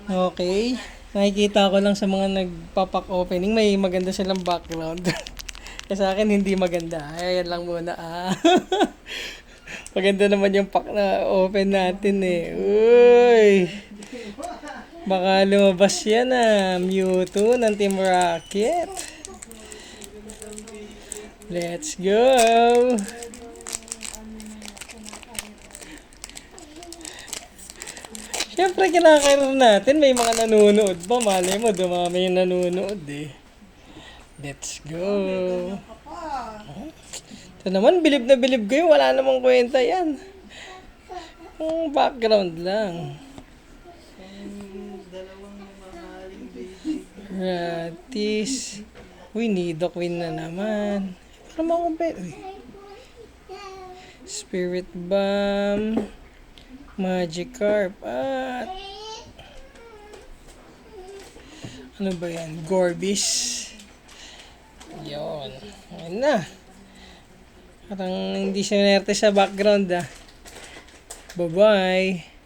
Okay. Nakikita ko lang sa mga nagpapak opening, may maganda silang background. Kasi sa akin, hindi maganda. Ayan lang muna. Maganda naman yung pack na open natin eh. Uy! Baka lumabas yan Mewtwo ng Team Rocket. Let's go! Siyempre, kinakaroon natin. May mga nanonood ba? Malay mo, dumami yung nanonood eh. Let's go. Ito naman, bilib na bilib kayo. Wala namang kwenta yan. Background lang. Ratis. Uy, Nido Queen na naman. Ano mga kumpet? Spirit Bomb. Magikarp. At ano ba yan? Gorbis. Yun. Ayun na. Parang hindi siya nerte sa background Bye-bye.